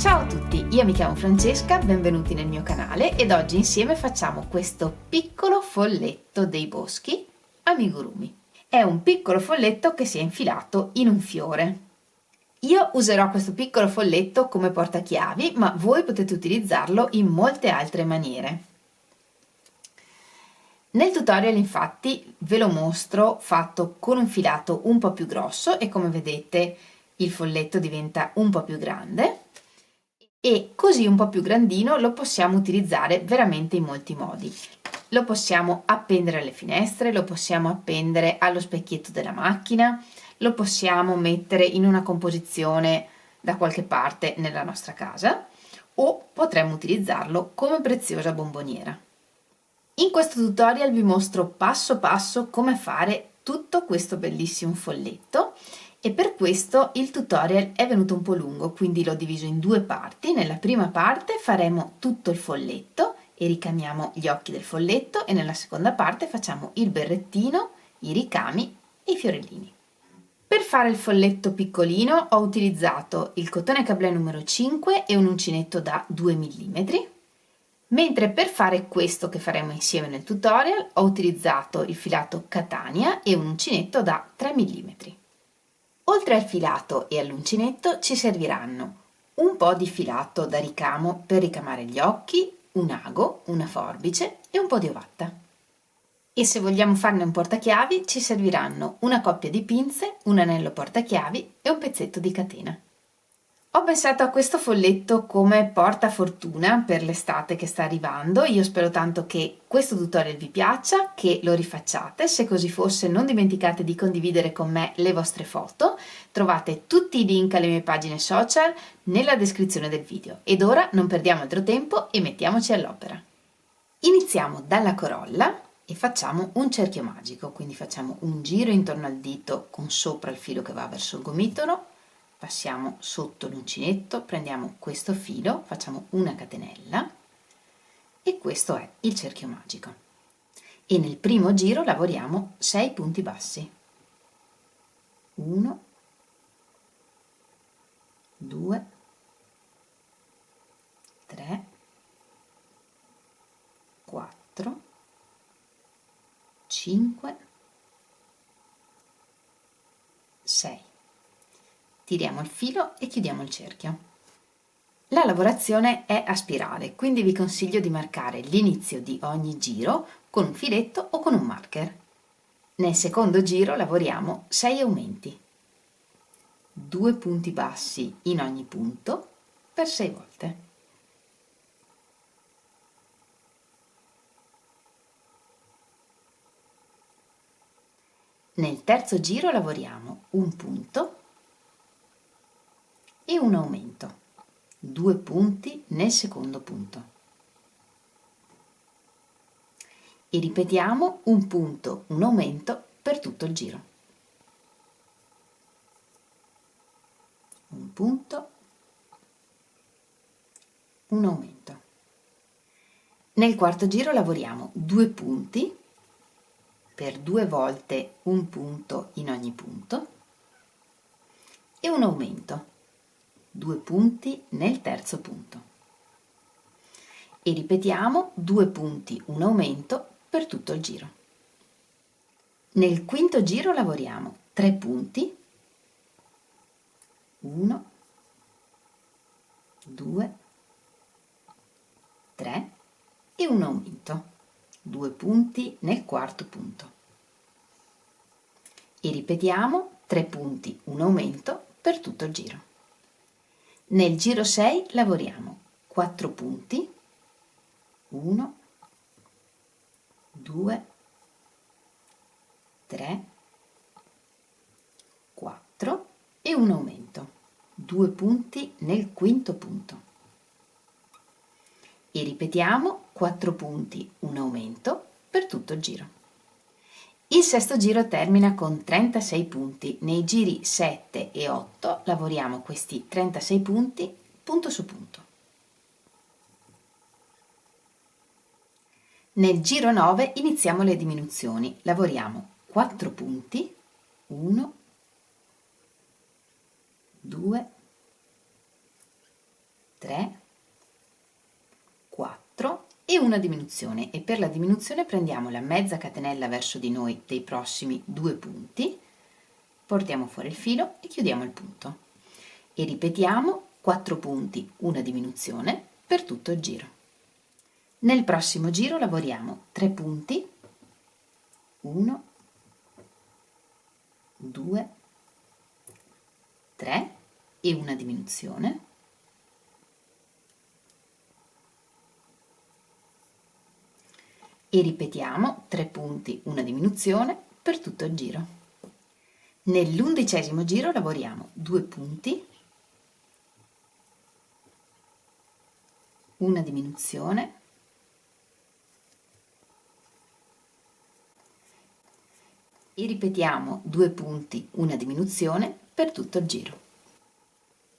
Ciao a tutti, io mi chiamo Francesca, benvenuti nel mio canale ed oggi insieme facciamo questo piccolo folletto dei boschi amigurumi. È un piccolo folletto che si è infilato in un fiore. Io userò questo piccolo folletto come portachiavi, ma voi potete utilizzarlo in molte altre maniere. Nel tutorial infatti ve lo mostro fatto con un filato un po' più grosso e come vedete il folletto diventa un po' più grande. E così un po' più grandino lo possiamo utilizzare veramente in molti modi. Lo possiamo appendere alle finestre, lo possiamo appendere allo specchietto della macchina, lo possiamo mettere in una composizione da qualche parte nella nostra casa o potremmo utilizzarlo come preziosa bomboniera. In questo tutorial vi mostro passo passo come fare tutto questo bellissimo folletto e per questo il tutorial è venuto un po' lungo, quindi l'ho diviso in due parti. Nella prima parte faremo tutto il folletto e ricamiamo gli occhi del folletto e nella seconda parte facciamo il berrettino, i ricami e i fiorellini. Per fare il folletto piccolino ho utilizzato il cotone cablé numero 5 e un uncinetto da 2 mm, mentre per fare questo che faremo insieme nel tutorial ho utilizzato il filato Catania e un uncinetto da 3 mm. Oltre al filato e all'uncinetto ci serviranno un po' di filato da ricamo per ricamare gli occhi, un ago, una forbice e un po' di ovatta. E se vogliamo farne un portachiavi ci serviranno una coppia di pinze, un anello portachiavi e un pezzetto di catena. Ho pensato a questo folletto come portafortuna per l'estate che sta arrivando. Io spero tanto che questo tutorial vi piaccia, che lo rifacciate. Se così fosse non dimenticate di condividere con me le vostre foto. Trovate tutti i link alle mie pagine social nella descrizione del video. Ed ora non perdiamo altro tempo e mettiamoci all'opera. Iniziamo dalla corolla e facciamo un cerchio magico, quindi facciamo un giro intorno al dito con sopra il filo che va verso il gomitolo. Passiamo sotto l'uncinetto, prendiamo questo filo, facciamo una catenella e questo è il cerchio magico. E nel primo giro lavoriamo 6 punti bassi. 1, 2, 3, 4, 5, 6. Tiriamo il filo e chiudiamo il cerchio. La lavorazione è a spirale, quindi vi consiglio di marcare l'inizio di ogni giro con un filetto o con un marker. Nel secondo giro lavoriamo 6 aumenti, 2 punti bassi in ogni punto per 6 volte. Nel terzo giro lavoriamo un punto e un aumento, 2 punti nel secondo punto. E ripetiamo un punto, un aumento per tutto il giro. Un punto, un aumento. Nel quarto giro lavoriamo 2 punti per 2 volte un punto in ogni punto e un aumento. 2 punti nel terzo punto e ripetiamo 2 punti, un aumento per tutto il giro. Nel quinto giro lavoriamo 3 punti, 1, 2, 3 e un aumento, 2 punti nel quarto punto e ripetiamo 3 punti, un aumento per tutto il giro. Nel giro 6 lavoriamo 4 punti, 1, 2, 3, 4 e un aumento, 2 punti nel quinto punto. E ripetiamo 4 punti, un aumento per tutto il giro. Il sesto giro termina con 36 punti. Nei giri 7 e 8 lavoriamo questi 36 punti punto su punto. Nel giro 9 iniziamo le diminuzioni. Lavoriamo 4 punti, 1, 2, 3, 4 e una diminuzione, e per la diminuzione prendiamo la mezza catenella verso di noi dei prossimi 2 punti, portiamo fuori il filo e chiudiamo il punto e ripetiamo 4 punti, una diminuzione per tutto il giro. Nel prossimo giro lavoriamo 3 punti, 1, 2, 3 e una diminuzione, e ripetiamo 3 punti, una diminuzione per tutto il giro. Nell'11° giro lavoriamo 2 punti, una diminuzione e ripetiamo 2 punti, una diminuzione per tutto il giro.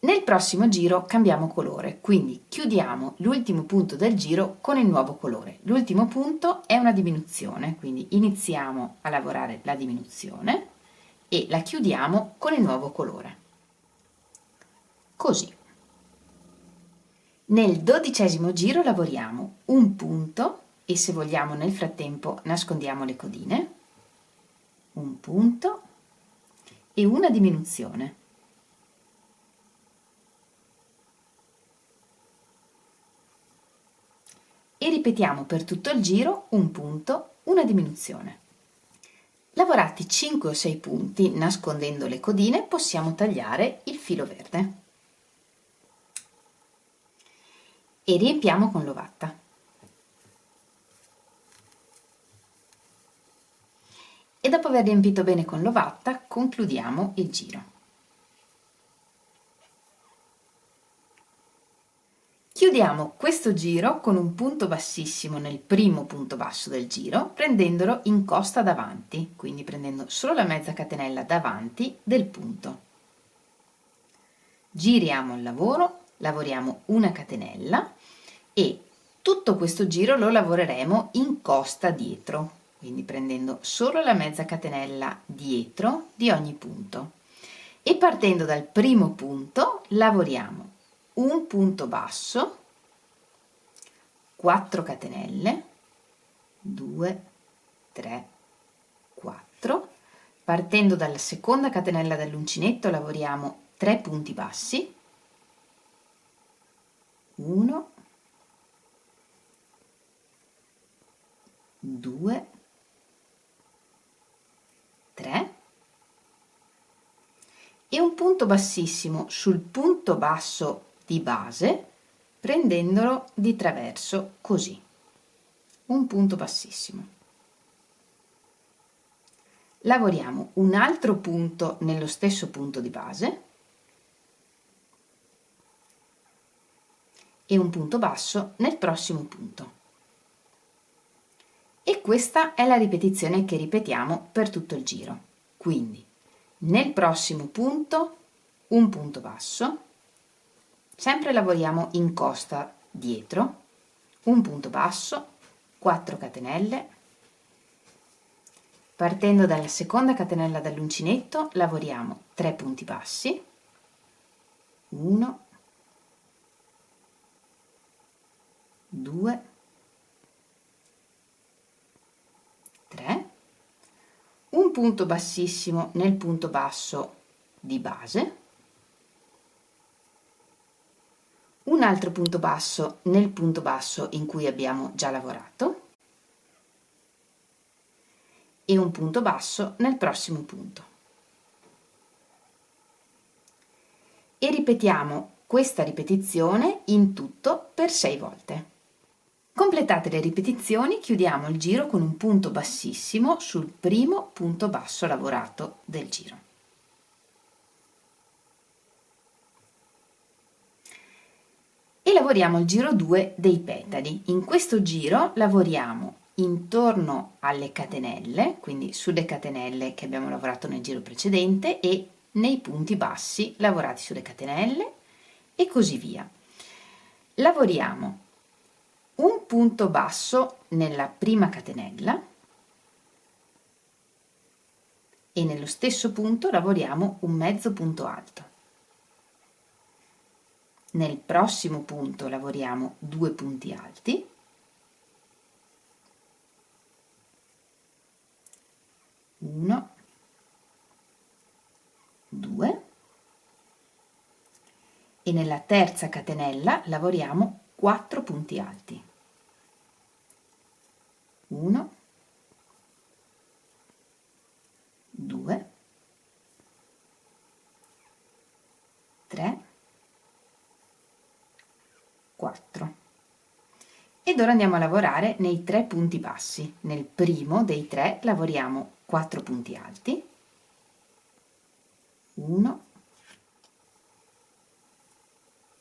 Nel prossimo giro cambiamo colore, quindi chiudiamo l'ultimo punto del giro con il nuovo colore. L'ultimo punto è una diminuzione, quindi iniziamo a lavorare la diminuzione e la chiudiamo con il nuovo colore. Così. Nel 12° giro lavoriamo un punto e, se vogliamo, nel frattempo nascondiamo le codine, un punto e una diminuzione. E ripetiamo per tutto il giro un punto, una diminuzione. Lavorati 5 o 6 punti nascondendo le codine, possiamo tagliare il filo verde e riempiamo con l'ovatta. E dopo aver riempito bene con l'ovatta, concludiamo il giro. Chiudiamo questo giro con un punto bassissimo nel primo punto basso del giro, prendendolo in costa davanti, quindi prendendo solo la mezza catenella davanti del punto. Giriamo il lavoro, lavoriamo una catenella e tutto questo giro lo lavoreremo in costa dietro, quindi prendendo solo la mezza catenella dietro di ogni punto. E partendo dal primo punto lavoriamo un punto basso, 4 catenelle, 2, 3, 4, partendo dalla seconda catenella dell'uncinetto lavoriamo 3 punti bassi, 1, 2, 3 e un punto bassissimo sul punto basso di base, prendendolo di traverso così, un punto bassissimo. Lavoriamo un altro punto nello stesso punto di base e un punto basso nel prossimo punto. E questa è la ripetizione che ripetiamo per tutto il giro. Quindi nel prossimo punto un punto basso, sempre lavoriamo in costa dietro, un punto basso, 4 catenelle, partendo dalla seconda catenella dell'uncinetto lavoriamo 3 punti bassi, 1, 2, 3, un punto bassissimo nel punto basso di base, un altro punto basso nel punto basso in cui abbiamo già lavorato e un punto basso nel prossimo punto. E ripetiamo questa ripetizione in tutto per 6 volte. Completate le ripetizioni, chiudiamo il giro con un punto bassissimo sul primo punto basso lavorato del giro. E lavoriamo il giro 2 dei petali. In questo giro lavoriamo intorno alle catenelle, quindi sulle catenelle che abbiamo lavorato nel giro precedente e nei punti bassi lavorati sulle catenelle e così via. Lavoriamo un punto basso nella prima catenella e nello stesso punto lavoriamo un mezzo punto alto. Nel prossimo punto lavoriamo 2 punti alti, 1, 2, e nella terza catenella lavoriamo 4 punti alti, 1, 2, 3, 4. Ed ora andiamo a lavorare nei 3 punti bassi. Nel primo dei 3 lavoriamo 4 punti alti, 1,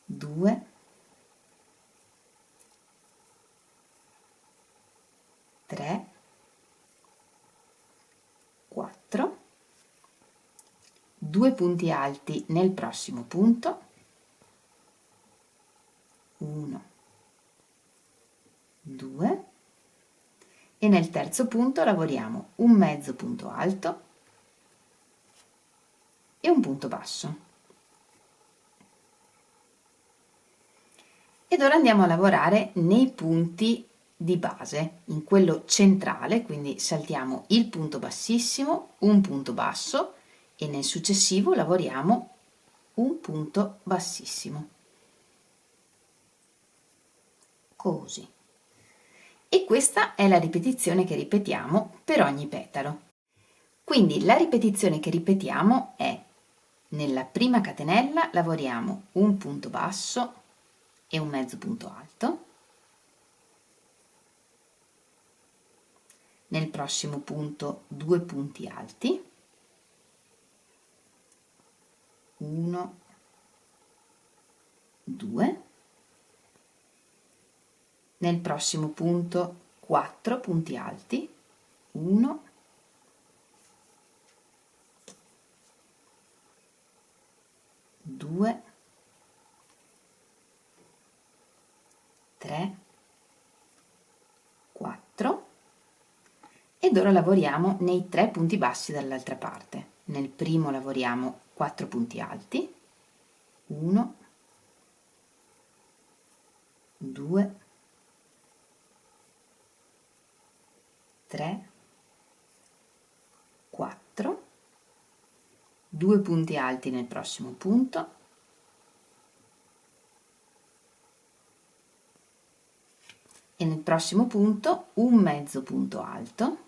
2, 3, 4, 2 punti alti nel prossimo punto, 1, 2, e nel terzo punto lavoriamo un mezzo punto alto e un punto basso. Ed ora andiamo a lavorare nei punti di base, in quello centrale, quindi saltiamo il punto bassissimo, un punto basso, e nel successivo lavoriamo un punto bassissimo, così. E questa è la ripetizione che ripetiamo per ogni petalo. Quindi la ripetizione che ripetiamo è: nella prima catenella lavoriamo un punto basso e un mezzo punto alto, nel prossimo punto 2 punti alti, 1, 2, nel prossimo punto 4 punti alti, 1, 2, 3, 4, ed ora lavoriamo nei 3 punti bassi dall'altra parte. Nel primo lavoriamo 4 punti alti, 1, 2, 3, 4, 2 punti alti nel prossimo punto, e nel prossimo punto un mezzo punto alto,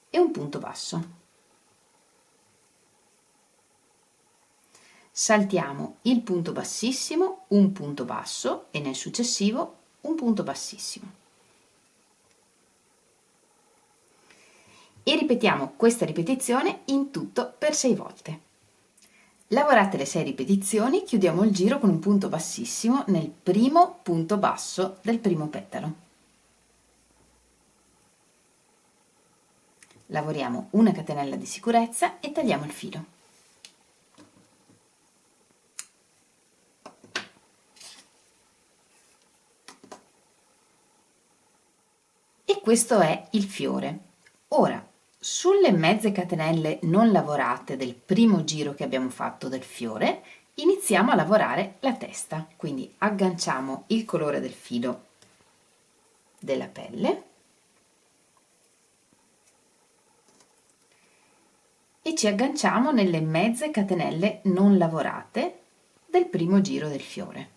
e un punto basso. Saltiamo il punto bassissimo, un punto basso, e nel successivo un punto bassissimo. E ripetiamo questa ripetizione in tutto per 6 volte. Lavorate le 6 ripetizioni, chiudiamo il giro con un punto bassissimo nel primo punto basso del primo petalo. Lavoriamo una catenella di sicurezza e tagliamo il filo. E questo è il fiore. Ora, sulle mezze catenelle non lavorate del primo giro che abbiamo fatto del fiore, iniziamo a lavorare la testa. Quindi agganciamo il colore del filo della pelle e ci agganciamo nelle mezze catenelle non lavorate del primo giro del fiore.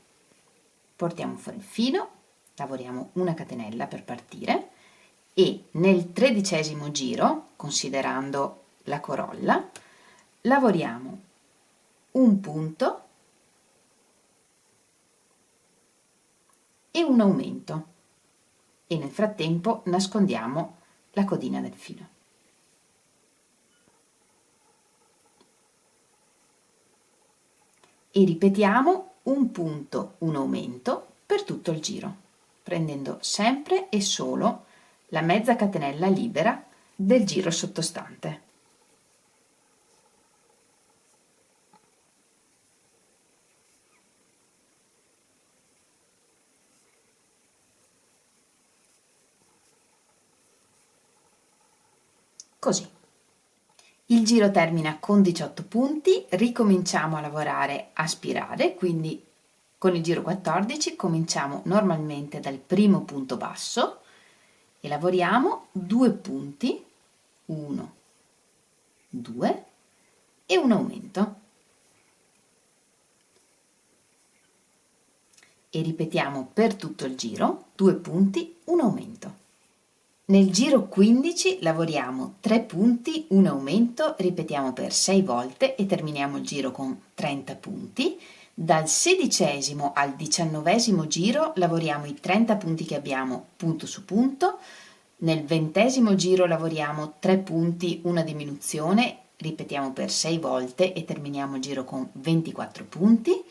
Portiamo fuori il filo, lavoriamo una catenella per partire, e nel 13° giro, considerando la corolla, lavoriamo un punto e un aumento, e nel frattempo nascondiamo la codina del filo. E ripetiamo un punto, un aumento per tutto il giro, prendendo sempre e solo la mezza catenella libera del giro sottostante. Così. Il giro termina con 18 punti, ricominciamo a lavorare a spirale, quindi con il giro 14 cominciamo normalmente dal primo punto basso e lavoriamo 2 punti, 1, 2 e un aumento. E ripetiamo per tutto il giro 2 punti, un aumento. Nel giro 15 lavoriamo 3 punti, un aumento, ripetiamo per 6 volte e terminiamo il giro con 30 punti. Dal 16° al 19° giro lavoriamo i 30 punti che abbiamo punto su punto. Nel 20° giro lavoriamo 3 punti, una diminuzione, ripetiamo per 6 volte e terminiamo il giro con 24 punti.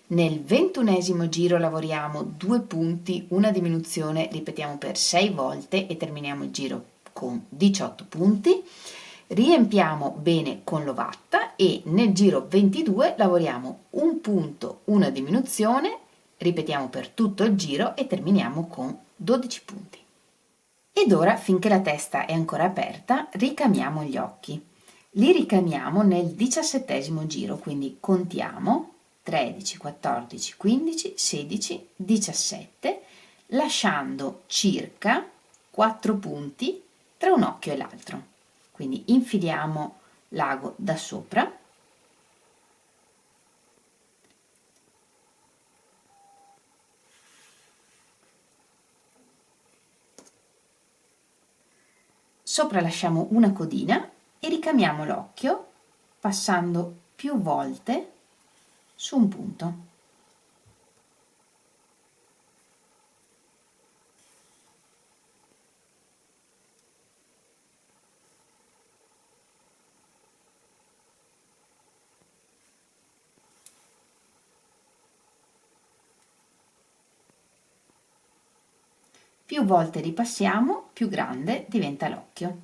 Nel 21° giro lavoriamo 2 punti, una diminuzione, ripetiamo per 6 volte e terminiamo il giro con 18 punti. Riempiamo bene con l'ovatta e nel giro 22 lavoriamo un punto, una diminuzione, ripetiamo per tutto il giro e terminiamo con 12 punti. Ed ora, finché la testa è ancora aperta, ricamiamo gli occhi. Li ricamiamo nel 17° giro, quindi contiamo 13, 14, 15, 16, 17, lasciando circa 4 punti tra un occhio e l'altro. Quindi infiliamo l'ago da sopra, sopra lasciamo una codina e ricamiamo l'occhio passando più volte su un punto. Più volte ripassiamo, più grande diventa l'occhio.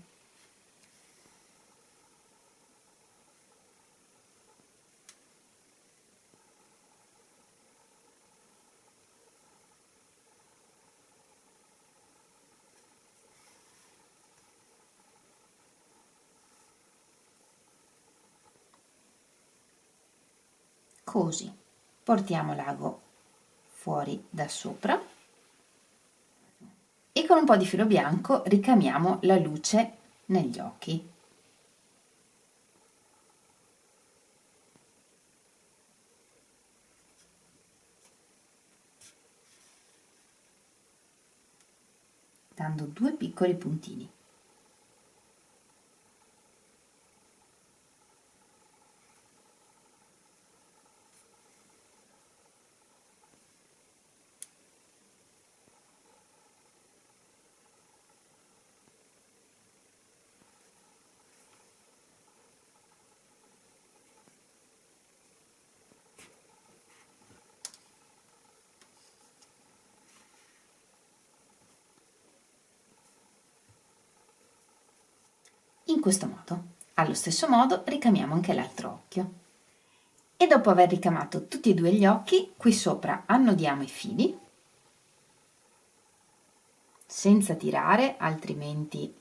Così portiamo l'ago fuori da sopra e con un po' di filo bianco ricamiamo la luce negli occhi. Dando 2 piccoli puntini. In questo modo. Allo stesso modo ricamiamo anche l'altro occhio. E dopo aver ricamato tutti e due gli occhi, qui sopra annodiamo i fili, senza tirare, altrimenti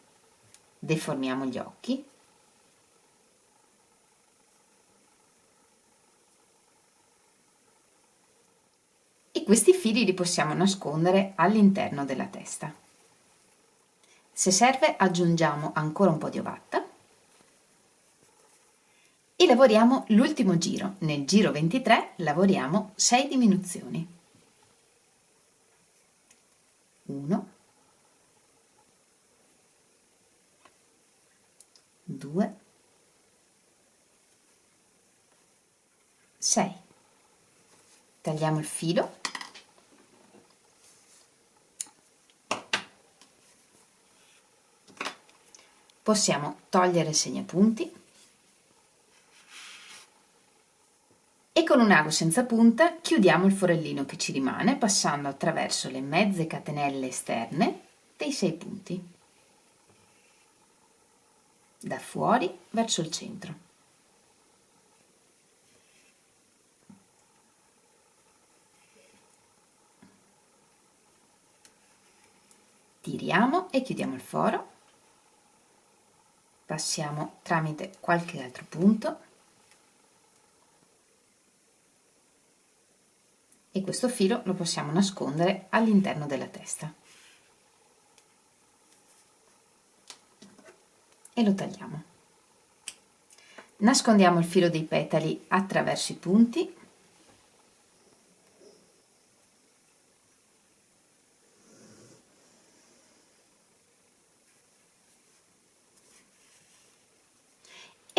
deformiamo gli occhi. E questi fili li possiamo nascondere all'interno della testa. Se serve aggiungiamo ancora un po' di ovatta e lavoriamo l'ultimo giro. Nel giro 23 lavoriamo 6 diminuzioni. 1, 2, 6. Tagliamo il filo. Possiamo togliere il segnapunti e con un ago senza punta chiudiamo il forellino che ci rimane passando attraverso le mezze catenelle esterne dei 6 punti, da fuori verso il centro. Tiriamo e chiudiamo il foro. passiamo tramite qualche altro punto e questo filo lo possiamo nascondere all'interno della testa e lo tagliamo. Nascondiamo il filo dei petali attraverso i punti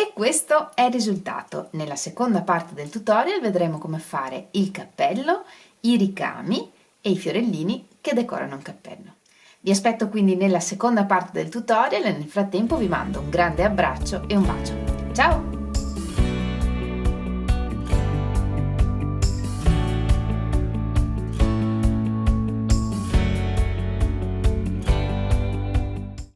e questo è il risultato. Nella seconda parte del tutorial vedremo come fare il cappello, i ricami e i fiorellini che decorano il cappello. Vi aspetto quindi nella seconda parte del tutorial e nel frattempo vi mando un grande abbraccio e un bacio. Ciao!